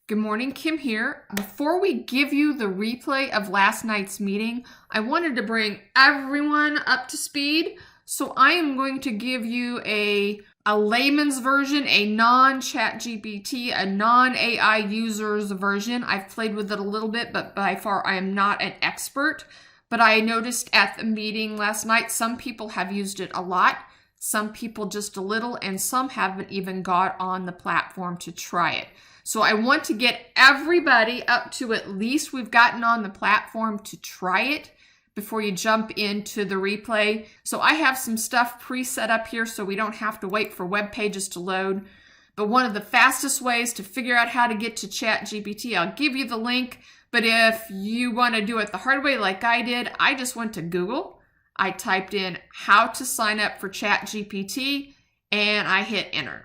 Good morning, Kim here. Before we give you the replay of last night's meeting, I wanted to bring everyone up to speed. So I am going to give you a layman's version, a non-Chat GPT, a non-AI user's version. I've played with it a little bit, but by far I am not an expert. But I noticed at the meeting last night, some people have used it a lot, some people just a little, and some haven't even got on the platform to try it. So I want to get everybody up to at least we've gotten on the platform to try it before you jump into the replay. So I have some stuff pre-set up here so we don't have to wait for web pages to load. But one of the fastest ways to figure out how to get to Chat GPT, I'll give you the link. But if you want to do it the hard way like I did, I just went to Google. I typed in how to sign up for Chat GPT and I hit enter.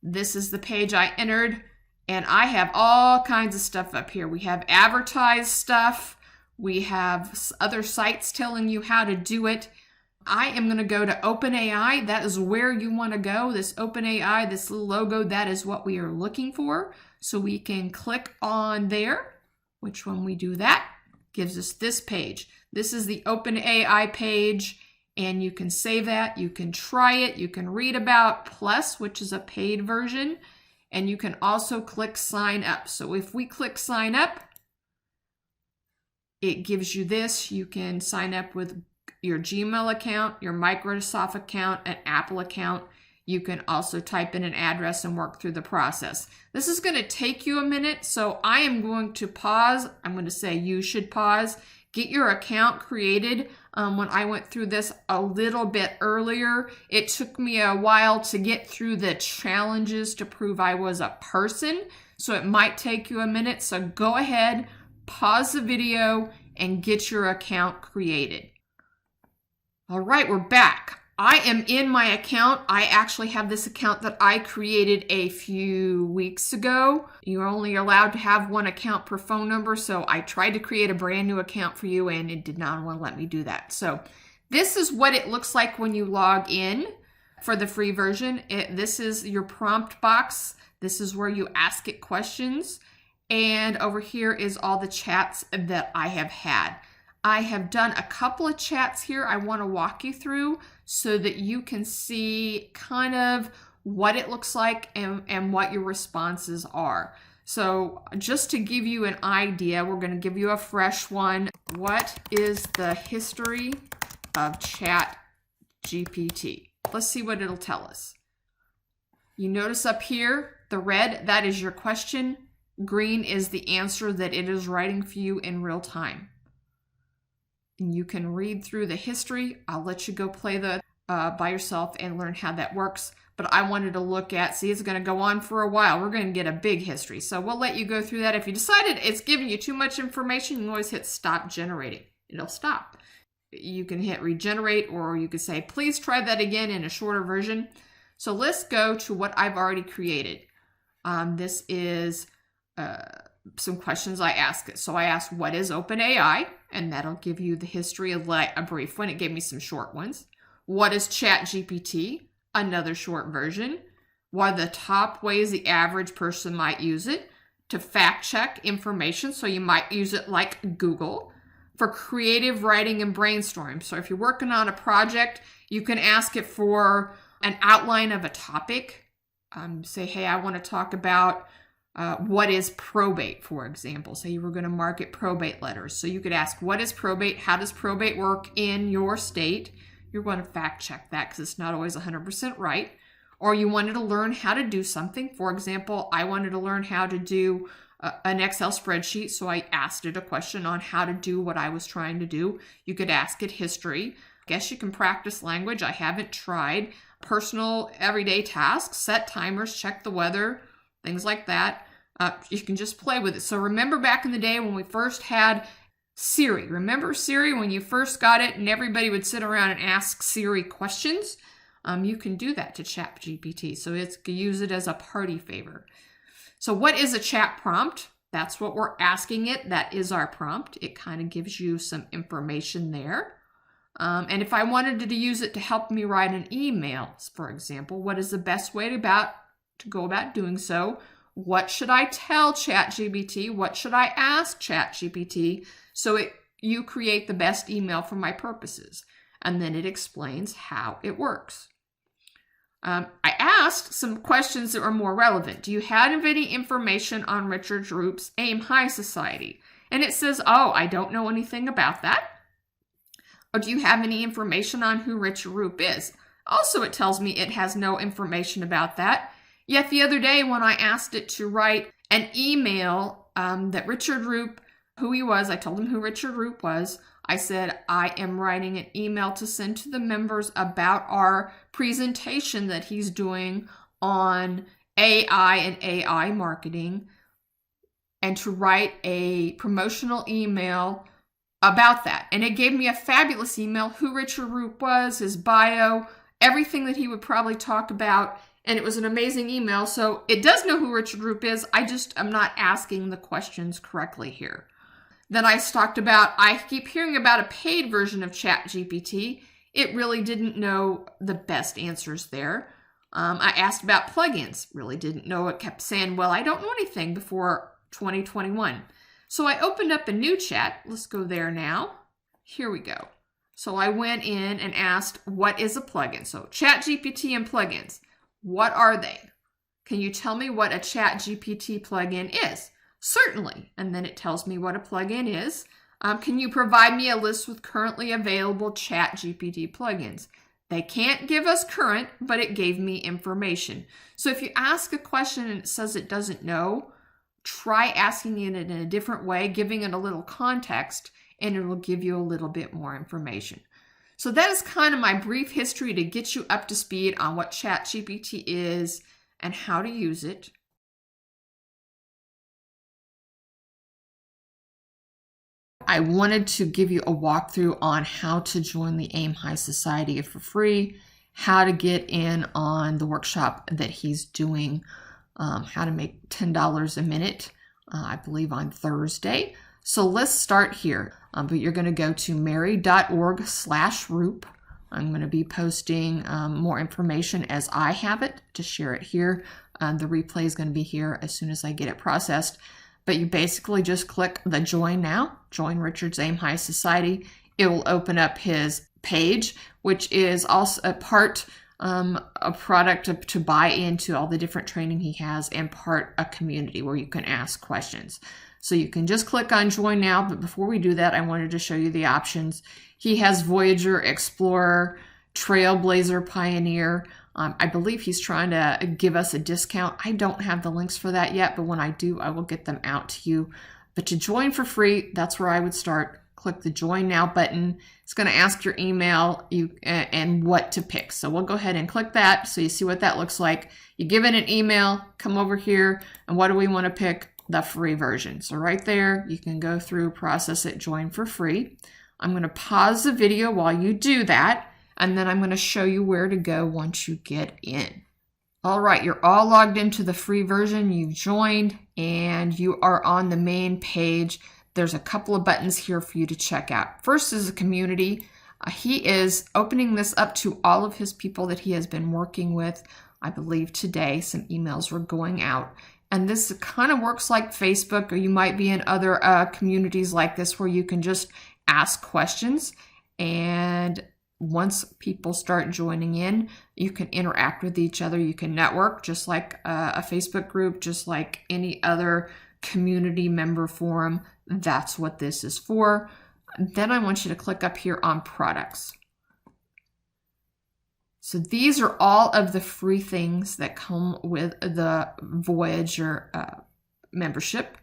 This is the page I entered. And I have all kinds of stuff up here. We have advertised stuff. We have other sites telling you how to do it. I am going to go to OpenAI. That is where you want to go. This OpenAI, this little logo, that is what we are looking for. So we can click on there, which when we do that, gives us this page. This is the OpenAI page, and you can save that. You can try it. You can read about Plus, which is a paid version. And you can also click sign up. So if we click sign up, it gives you this. You can sign up with your Gmail account, your Microsoft account, an Apple account. You can also type in an address and work through the process. This is going to take you a minute, so I am going to pause. I'm going to say you should pause. Get your account created. When I went through this a little bit earlier, it took me a while to get through the challenges to prove I was a person. So it might take you a minute. So go ahead, pause the video, and get your account created. All right, we're back. I am in my account. I actually have this account that I created a few weeks ago. You're only allowed to have one account per phone number, so I tried to create a brand new account for you and it did not want to let me do that. So this is what it looks like when you log in for the free version. This is your prompt box. This is where you ask it questions. And over here is all the chats that I have had. I have done a couple of chats here I want to walk you through so that you can see kind of what it looks like and what your responses are. So just to give you an idea, we're going to give you a fresh one. What is the history of Chat GPT? Let's see what it'll tell us. You notice up here, the red, that is your question. Green is the answer that it is writing for you in real time. And you can read through the history. I'll let you go play the by yourself and learn how that works. But I wanted to look at, see, it's going to go on for a while. We're going to get a big history. So we'll let you go through that. If you decided it's giving you too much information, you can always hit stop generating. It'll stop. You can hit regenerate, or you could say, please try that again in a shorter version. So let's go to what I've already created. This is some questions I asked it. So I asked, what is OpenAI? And that'll give you the history of a brief one. It gave me some short ones. What is Chat GPT? Another short version. What are the top ways the average person might use it? To fact check information, so you might use it like Google. For creative writing and brainstorming. So if you're working on a project, you can ask it for an outline of a topic. Say, hey, I want to talk about what is probate, for example. Say you were going to market probate letters. So you could ask, what is probate? How does probate work in your state? You're going to fact check that because it's not always 100% right. Or you wanted to learn how to do something. For example, I wanted to learn how to do an Excel spreadsheet. So I asked it a question on how to do what I was trying to do. You could ask it history. I guess you can practice language. I haven't tried. Personal everyday tasks, set timers, check the weather, things like that. You can just play with it. So remember back in the day when we first had Siri. Remember Siri when you first got it and everybody would sit around and ask Siri questions? You can do that to Chat GPT. So use it as a party favor. So what is a chat prompt? That's what we're asking it. That is our prompt. It kind of gives you some information there. And if I wanted to use it to help me write an email, for example, what is the best way to go about doing so? what should I tell Chat GPT? What should I ask Chat GPT so you create the best email for my purposes? And then it explains how it works. I asked some questions that were more relevant. Do you have any information on Richard Roop's AIM High Society? And it says, oh, I don't know anything about that. Or do you have any information on who Richard Roop is? Also, it tells me it has no information about that. Yet the other day when I asked it to write an email that Richard Roop, who he was, I told him who Richard Roop was. I said, I am writing an email to send to the members about our presentation that he's doing on AI and AI marketing, and to write a promotional email about that. And it gave me a fabulous email, who Richard Roop was, his bio, everything that he would probably talk about. And it was an amazing email. So it does know who Richard Roop is. I'm not asking the questions correctly here. Then I talked about, I keep hearing about a paid version of Chat GPT. It really didn't know the best answers there. I asked about plugins. Really didn't know. It kept saying, well, I don't know anything before 2021. So I opened up a new chat. Let's go there now. Here we go. So I went in and asked, what is a plugin? So Chat GPT and plugins, what are they? Can you tell me what a Chat GPT plugin is? Certainly. And then it tells me what a plugin is. Can you provide me a list with currently available Chat GPT plugins? They can't give us current, but it gave me information. So if you ask a question and it says it doesn't know, try asking it in a different way, giving it a little context, and it will give you a little bit more information. So that is kind of my brief history to get you up to speed on what Chat GPT is and how to use it. I wanted to give you a walkthrough on how to join the AIM High Society for free, how to get in on the workshop that he's doing, how to make $10 a minute, I believe on Thursday. So let's start here. But you're going to go to mary.org/Roop. I'm going to be posting more information as I have it to share it here. The replay is going to be here as soon as I get it processed. But you basically just click the join now, join Richard's AIM High Society. It will open up his page, which is also a product to buy into all the different training he has, and part a community where you can ask questions. So you can just click on join now. But before we do that, I wanted to show you the options. He has Voyager, Explorer, Trailblazer, Pioneer. I believe he's trying to give us a discount. I don't have the links for that yet, but when I do, I will get them out to you. But to join for free, that's where I would start. Click the join now button. It's going to ask your email and what to pick. So we'll go ahead and click that so you see what that looks like. You give it an email, come over here, and what do we want to pick? The free version. So right there, you can go through, process it, join for free. I'm going to pause the video while you do that, and then I'm going to show you where to go once you get in. All right, you're all logged into the free version. You've joined and you are on the main page. There's a couple of buttons here for you to check out. First is a community. He is opening this up to all of his people that he has been working with. I believe today some emails were going out. And this kind of works like Facebook, or you might be in other communities like this where you can just ask questions, and once people start joining in, you can interact with each other. You can network just like a Facebook group, just like any other community member forum. That's what this is for. Then I want you to click up here on products. So these are all of the free things that come with the Voyager membership.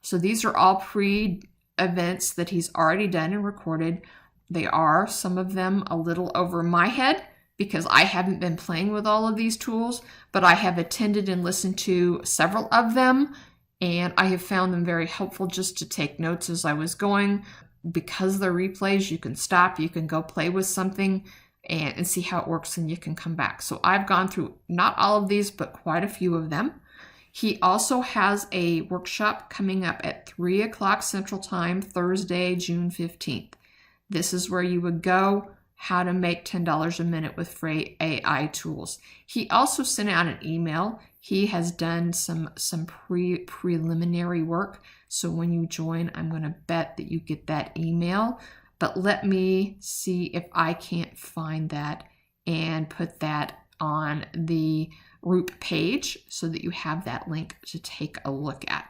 So these are all pre-events that he's already done and recorded. They are, some of them, a little over my head because I haven't been playing with all of these tools, but I have attended and listened to several of them, and I have found them very helpful just to take notes as I was going. Because they're replays, you can stop, you can go play with something and see how it works, and you can come back. So I've gone through not all of these, but quite a few of them. He also has a workshop coming up at 3 o'clock Central Time, Thursday, June 15th. This is where you would go how to make $10 a minute with free AI tools. He also sent out an email. He has done some preliminary work. So when you join, I'm going to bet that you get that email. But let me see if I can't find that and put that on the group page so that you have that link to take a look at.